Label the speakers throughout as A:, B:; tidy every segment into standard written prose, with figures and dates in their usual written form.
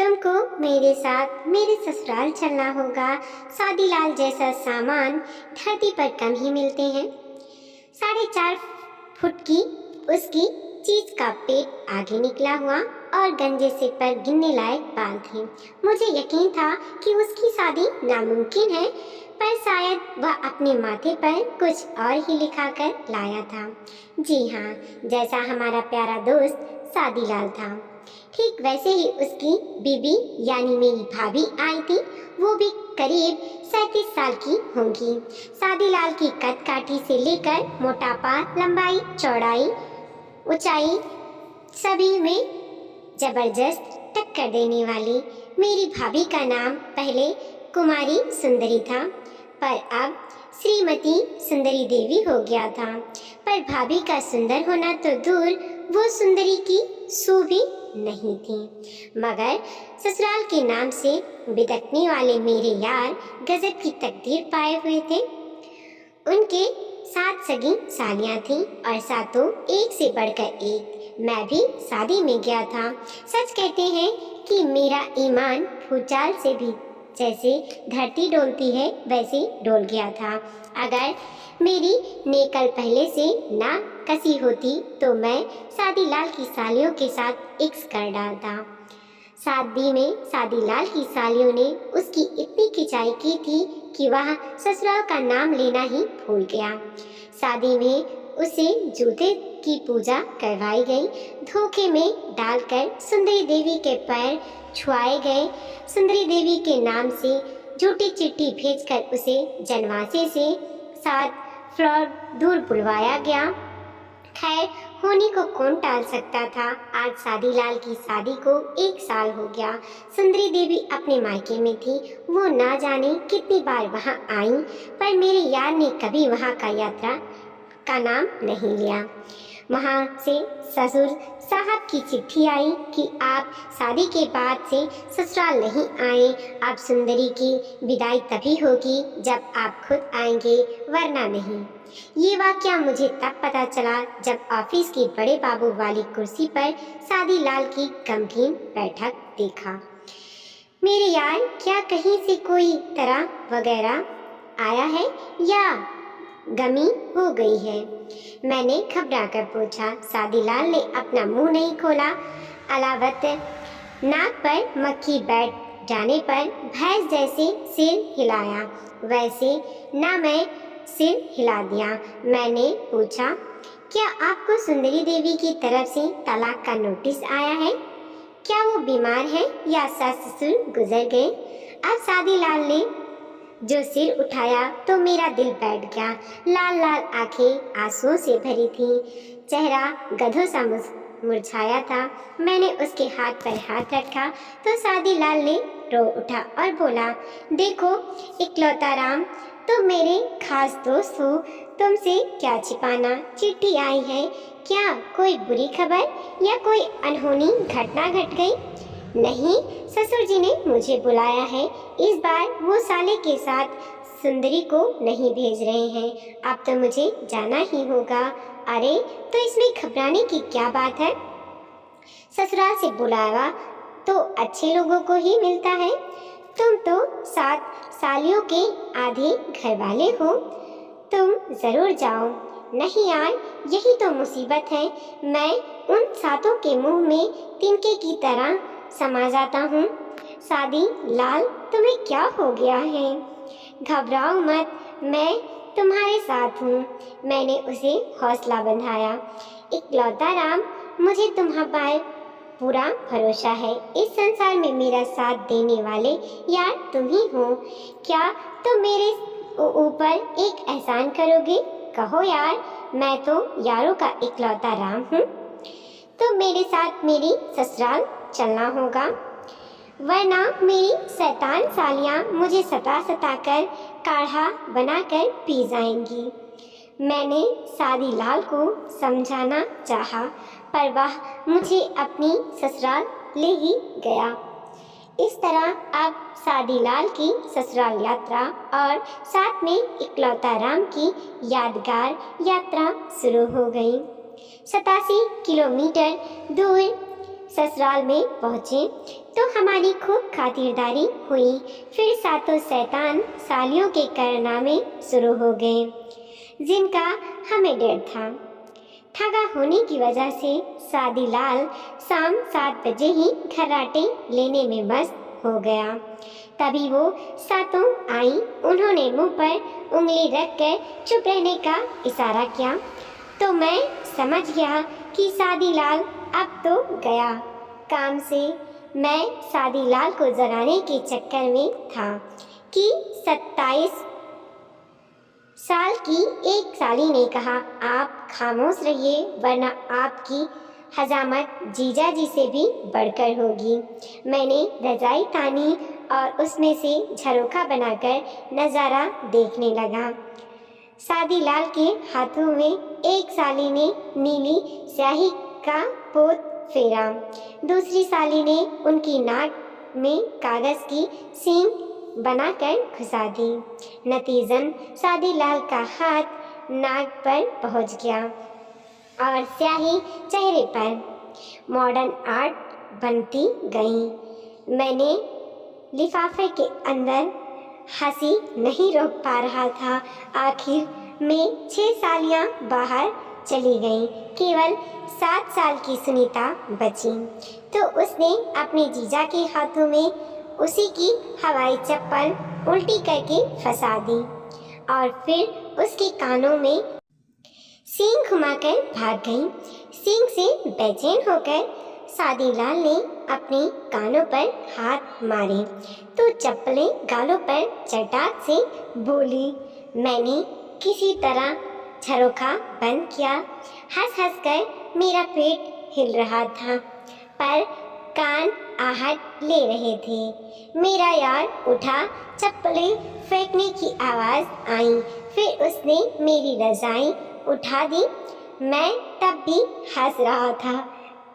A: तुमको मेरे साथ मेरे ससुराल चलना होगा। शादीलाल जैसा सामान धरती पर कम ही मिलते हैं। 4.5 फुट की उसकी चीज का पेट आगे निकला हुआ और गंजे सिर पर गिनने लायक बाल थे। मुझे यकीन था कि उसकी शादी नामुमकिन है, पर शायद वह अपने माथे पर कुछ और ही लिखा कर लाया था। जी हाँ, जैसा हमारा प्यारा दोस्त शादीलाल था, ठीक वैसे ही उसकी बीबी यानी मेरी भाभी आई थी। वो भी करीब 37 साल की होंगी। शादीलाल की कद काठी से लेकर मोटापा, लंबाई, चौड़ाई, ऊंचाई सभी में जबरदस्त टक्कर देने वाली मेरी भाभी का नाम पहले कुमारी सुंदरी था, पर अब श्रीमती सुंदरी देवी हो गया था। पर भाभी का सुंदर होना तो दूर, वो सुंदरी की सू भी नहीं थी। मगर ससुराल के नाम से बिदकने वाले मेरे यार गजब की तकदीर पाए हुए थे। उनके 7 सगी सालियां थीं और सातों एक से बढ़कर एक। मैं भी शादी में गया था। सच कहते हैं कि मेरा ईमान भूचाल से भी जैसे धरती डोलती है वैसे डोल गया था। अगर मेरी नेकल पहले से ना कसी होती तो मैं शादीलाल की सालियों के साथ इक्स कर डालता। शादी में शादीलाल की सालियों ने उसकी इतनी खिंचाई की थी कि वह ससुराल का नाम लेना ही भूल गया। शादी में उसे जूते की पूजा करवाई गई। धोखे में डालकर सुंदरी देवी के पैर छुआए गए। सुंदरी देवी के नाम से झूठी चिट्ठी भेजकर उसे जनवासे से 7 फ्लोर दूर बुलवाया गया। खैर, होने को कौन टाल सकता था। आज शादीलाल की शादी को 1 साल हो गया। सुंदरी देवी अपने मायके में थी। वो ना जाने कितनी बार वहां आई, पर मेरे यार ने कभी वहां का यात्रा का नाम नहीं लिया। वहां से ससुर साहब की चिट्ठी आई कि आप शादी के बाद से ससुराल नहीं आए। अब सुंदरी की विदाई तभी होगी जब आप खुद आएंगे, वरना नहीं। ये वाकया मुझे तब पता चला जब ऑफिस की बड़े बाबू वाली कुर्सी पर शादीलाल की गमगीन बैठक देखा। मेरे यार, क्या कहीं से कोई तरह वगैरह आया है या गमी हो गई है? मैंने घबरा कर पूछा। शादीलाल ने अपना मुंह नहीं खोला। अलावत नाक पर मक्खी बैठ जाने पर भैंस जैसे सिर हिलाया, वैसे ना मैं सिर हिला दिया। मैंने पूछा, क्या आपको सुंदरी देवी की तरफ से तलाक का नोटिस आया है? क्या वो बीमार है या सास ससुर गुजर गए? अब शादीलाल ने जो सिर उठाया तो मेरा दिल बैठ गया। लाल लाल आंखें आंसुओं से भरी थीं, चेहरा गधों सा मुरझाया था। मैंने उसके हाथ पर हाथ रखा तो शादीलाल ने रो उठा और बोला, देखो इकलौता राम, तुम मेरे खास दोस्त हो, तुमसे क्या छिपाना। चिट्ठी आई है, क्या कोई बुरी खबर या कोई अनहोनी घटना घट गई? नहीं, ससुर जी ने मुझे बुलाया है। इस बार वो साले के साथ सुंदरी को नहीं भेज रहे हैं। अब तो मुझे जाना ही होगा। अरे, तो इसमें घबराने की क्या बात है? ससुराल से बुलावा तो अच्छे लोगों को ही मिलता है। तुम तो 7 सालियों के आधे घर वाले हो, तुम जरूर जाओ। नहीं यार, यही तो मुसीबत है। मैं उन सातों के मुंह में तिनके की तरह समा जाता हूँ। शादीलाल, तुम्हें क्या हो गया है? घबराओ मत, मैं तुम्हारे साथ हूँ। मैंने उसे हौसला बंधाया। इकलौता राम, मुझे तुम्हारे पूरा भरोसा है। इस संसार में मेरा साथ देने वाले यार तुम ही हो। क्या तुम मेरे ऊपर एक एहसान करोगे? कहो यार, मैं तो यारों का इकलौता राम हूँ। तो मेरे साथ मेरी ससुराल चलना होगा, वरना मेरी शैतान सालियाँ मुझे सता कर काढ़ा बनाकर पी जाएंगी। मैंने शादीलाल को समझाना चाहा, पर वह मुझे अपनी ससुराल ले ही गया। इस तरह अब शादीलाल की ससुराल यात्रा और साथ में इकलौता राम की यादगार यात्रा शुरू हो गई। 87 किलोमीटर दूर ससुराल में पहुँचे तो हमारी खूब खातिरदारी हुई। फिर सातों शैतान सालियों के कारनामे शुरू हो गए, जिनका हमें डर था। ठगा होने की वजह से शादीलाल शाम 7 बजे ही खर्राटे लेने में मस्त हो गया। तभी वो सातों आई। उन्होंने मुंह पर उंगली रखकर चुप रहने का इशारा किया तो मैं समझ गया कि शादीलाल अब तो गया काम से। मैं शादीलाल को जगाने के चक्कर में था कि 27 साल की एक साली ने कहा, आप खामोश रहिए वरना आपकी हजामत जीजा जी से भी बढ़कर होगी। मैंने रजाई तानी और उसमें से झरोखा बनाकर नज़ारा देखने लगा। शादीलाल के हाथों में एक साली ने नीली स्याही का पोत फेरा, दूसरी साली ने उनकी नाक में कागज़ की सींग बनाकर घुसा दी। नतीजन शादीलाल का हाथ नाक पर पहुंच गया और स्याही चेहरे पर। मॉडर्न आर्ट बनती गई। मैंने लिफाफे के अंदर हंसी नहीं रोक पा रहा था। आखिर में 6 सालियां बाहर चली गईं। केवल 7 साल की सुनीता बची तो उसने अपने जीजा के हाथों में उसी की हवाई चप्पल उल्टी करके फंसा दी और फिर उसके कानों में सींग घुमाकर भाग गई। सींग से बेचैन होकर शादीलाल ने अपने कानों पर हाथ मारे तो चप्पलें गालों पर चटाक से बोली। मैंने किसी तरह झरोखा बंद किया। हंस हंस कर मेरा पेट हिल रहा था पर कान आहट ले रहे थे। मेरा यार उठा, चप्पलें फेंकने की आवाज़ आई। फिर उसने मेरी रजाई उठा दी। मैं तब भी हंस रहा था।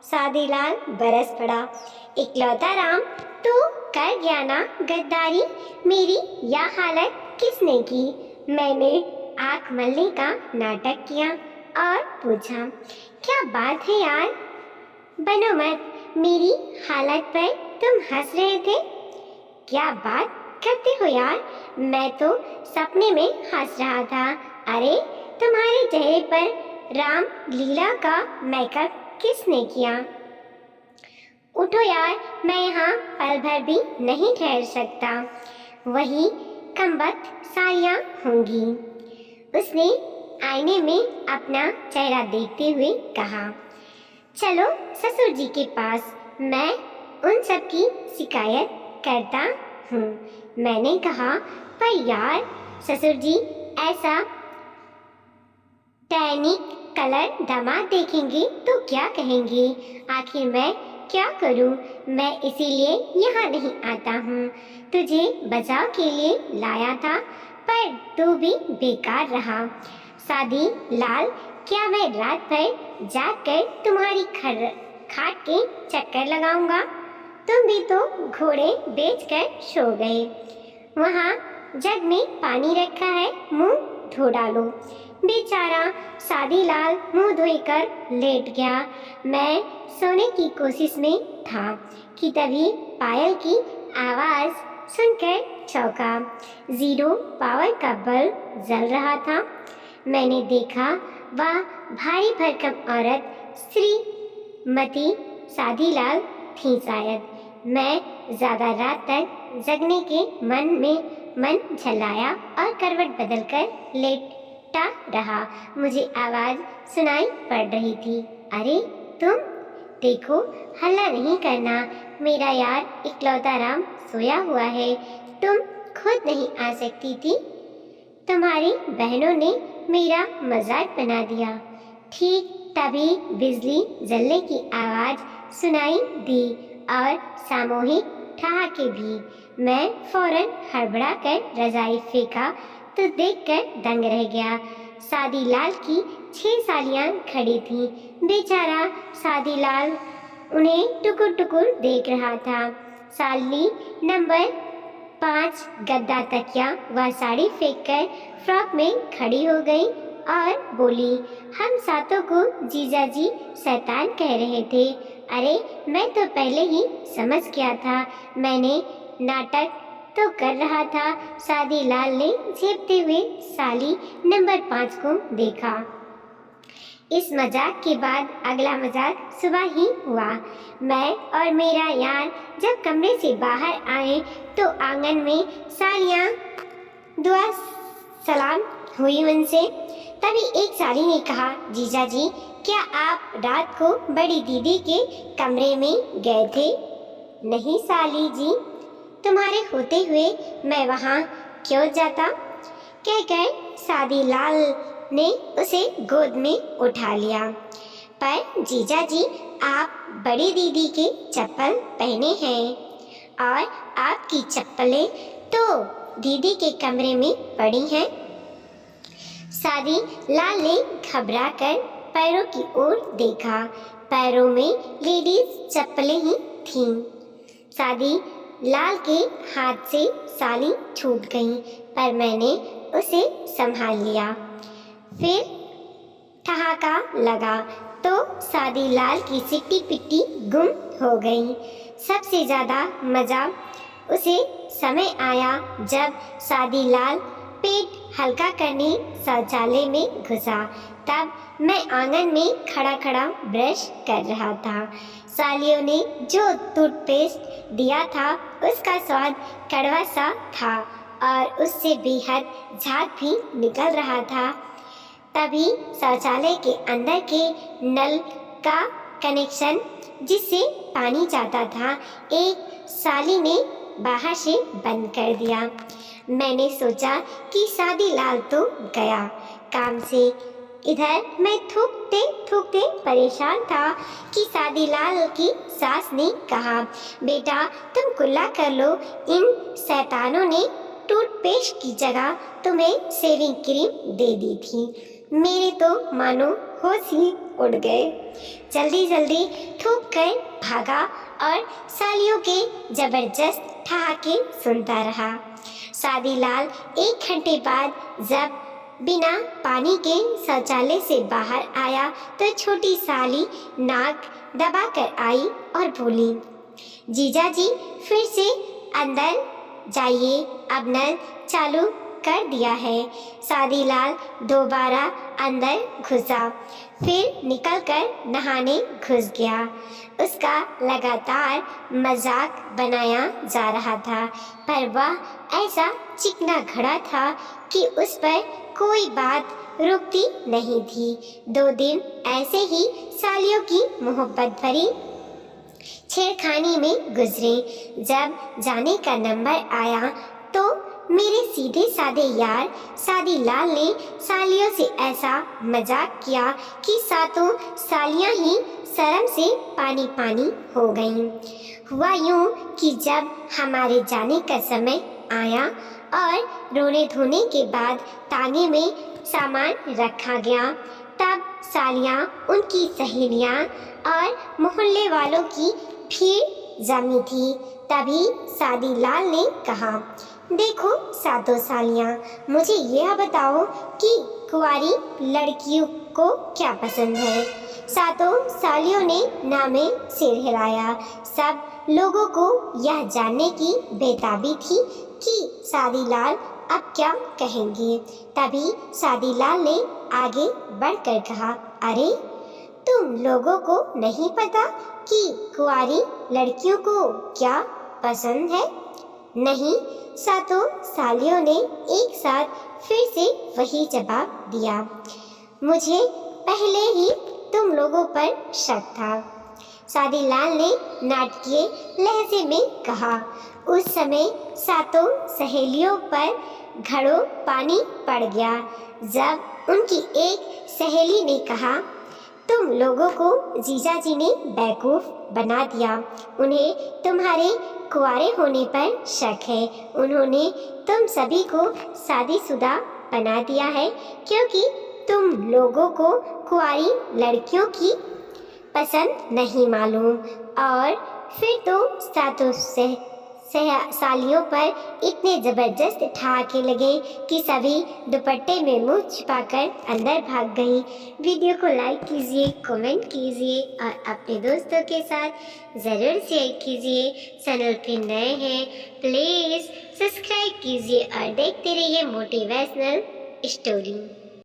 A: शादीलाल बरस पड़ा। इकलौता राम तो कर गया ना गद्दारी। मेरी यह हालत किसने की? मैंने आँख मलने का नाटक किया और पूछा, क्या बात है यार? बनो मत, मेरी हालत पर तुम हंस रहे थे। क्या बात करते हो यार? मैं तो सपने में हंस रहा था। अरे तुम्हारे चेहरे पर राम लीला का मेकअप किसने किया? उठो यार, मैं यहाँ पल भर भी नहीं ठहर सकता। वही कमबख्त सालियाँ होंगी। उसने आईने में अपना चेहरा देखते हुए कहा, चलो ससुर जी के पास, मैं उन सब की शिकायत करता हूँ। मैंने कहा, पर यार ससुर जी ऐसा टैनिक कलर दामाद देखेंगे तो क्या कहेंगे? आखिर मैं क्या करूं? मैं इसीलिए यहाँ नहीं आता हूँ। तुझे बचाव के लिए लाया था पर तू भी बेकार रहा। शादी लाल, क्या मैं रात भर जाग कर तुम्हारी खाट के चक्कर लगाऊंगा? तुम भी तो घोड़े बेचकर सो गए। वहाँ जग में पानी रखा है, मुंह धो डालो। बेचारा शादीलाल मुंह धोकर लेट गया। मैं सोने की कोशिश में था कि तभी पायल की आवाज़ सुनकर चौंका। 0 पावर का बल्ब जल रहा था। मैंने देखा वह भारी भरकम औरत श्रीमती शादीलाल थी शायद। मैं ज़्यादा रात तक जगने के मन झल्लाया और करवट बदलकर लेटा रहा। मुझे आवाज़ सुनाई पड़ रही थी, अरे तुम देखो, हल्ला नहीं करना। मेरा यार इकलौता राम सोया हुआ है। तुम खुद नहीं आ सकती थी? तुम्हारी बहनों ने मेरा मजाक बना दिया। ठीक तभी बिजली जलने की आवाज़ सुनाई दी और सामूहिक ठहाके भी। मैं फौरन हड़बड़ा कर रजाई फेंका तो देखकर दंग रह गया। शादीलाल की 6 सालियां खड़ी थीं। बेचारा शादीलाल उन्हें टुकुर टुकुर देख रहा था। साली नंबर 5 गद्दा तकिया व साड़ी फेंककर फ्रॉक में खड़ी हो गई और बोली, हम सातों को जीजाजी शैतान कह रहे थे। अरे मैं तो पहले ही समझ गया था, मैंने नाटक तो कर रहा था। शादीलाल ने झेपते हुए साली नंबर 5 को देखा। इस मजाक के बाद अगला मजाक सुबह ही हुआ। मैं और मेरा यार जब कमरे से बाहर आए तो आंगन में सालियां दुआ सलाम हुई उनसे। तभी एक साली ने कहा, जीजा जी क्या आप रात को बड़ी दीदी के कमरे में गए थे? नहीं साली जी, तुम्हारे होते हुए मैं वहाँ क्यों जाता? कहकर शादीलाल ने उसे गोद में उठा लिया। पर जीजा जी आप बड़ी दीदी के चप्पल पहने हैं और आपकी चप्पलें तो दीदी के कमरे में पड़ी हैं। शादीलाल ने घबरा कर पैरों की ओर देखा। पैरों में लेडीज चप्पलें ही थीं। शादीलाल के हाथ से साली छूट गई, पर मैंने उसे संभाल लिया। फिर ठहाका लगा तो शादीलाल की सिट्टी पिट्टी गुम हो गई। सबसे ज़्यादा मज़ा उसे समय आया जब शादीलाल पेट हल्का करने शौचालय में घुसा। तब मैं आंगन में खड़ा खड़ा ब्रश कर रहा था। सालियों ने जो टूथपेस्ट दिया था उसका स्वाद कड़वा सा था और उससे बेहद झाग भी निकल रहा था। तभी शौचालय के अंदर के नल का कनेक्शन जिससे पानी जाता था एक साली ने बाहर से बंद कर दिया। मैंने सोचा कि शादीलाल तो गया काम से। इधर मैं थूकते थूकते परेशान था कि शादीलाल की सास ने कहा, बेटा तुम कुल्ला कर लो, इन शैतानों ने टूथपेस्ट की जगह तुम्हें शेविंग क्रीम दे दी थी। मेरे तो मानो होश ही उड़ गए। जल्दी जल्दी थूक कर भागा और सालियों के जबरदस्त ठहाके सुनता रहा। शादीलाल 1 घंटे बाद जब बिना पानी के शौचालय से बाहर आया तो छोटी साली नाक दबाकर आई और बोली, जीजा जी फिर से अंदर जाइए, अब नल चालू कर दिया है। शादीलाल दोबारा अंदर घुसा, फिर निकलकर नहाने घुस गया। उसका लगातार मजाक बनाया जा रहा था, पर वह ऐसा चिकना घड़ा था कि उस पर कोई बात रुकती नहीं थी। 2 दिन ऐसे ही सालियों की मोहब्बत भरी छेड़खानी में गुजरे। जब जाने का नंबर आया तो मेरे सीधे साधे यार शादीलाल ने सालियों से ऐसा मजाक किया कि सातों सालियां ही शर्म से पानी पानी हो गईं। हुआ यूं कि जब हमारे जाने का समय आया और रोने धोने के बाद तांगे में सामान रखा गया, तब सालियां, उनकी सहेलियां और मोहल्ले वालों की भीड़ जमी थी। तभी शादीलाल ने कहा, देखो सातों सालियां, मुझे यह बताओ कि कुंवारी लड़कियों को क्या पसंद है। सातों सालियों ने नामे सिर हिलाया। सब लोगों को यह जानने की बेताबी थी कि शादीलाल अब क्या कहेंगे। तभी शादीलाल ने आगे बढ़कर कहा, अरे तुम लोगों को नहीं पता कि कुंवारी लड़कियों को क्या पसंद है? नहीं, सातों सालियों ने एक साथ फिर से वही जवाब दिया। मुझे पहले ही तुम लोगों पर शक था, शादीलाल ने नाटकीय लहजे में कहा। उस समय सातों सहेलियों पर घड़ों पानी पड़ गया जब उनकी एक सहेली ने कहा, तुम लोगों को जीजाजी ने बेवकूफ़ बना दिया। उन्हें तुम्हारे कुंवारे होने पर शक है। उन्होंने तुम सभी को शादीशुदा बना दिया है क्योंकि तुम लोगों को कुंवारी लड़कियों की पसंद नहीं मालूम। और फिर तो सातों सालियों पर इतने जबरदस्त ठहाके लगे कि सभी दुपट्टे में मुंह छिपाकर अंदर भाग गई। वीडियो को लाइक कीजिए, कमेंट कीजिए और अपने दोस्तों के साथ ज़रूर शेयर कीजिए। चैनल पे नए हैं प्लीज़ सब्सक्राइब कीजिए और देखते रहिए मोटिवेशनल स्टोरी।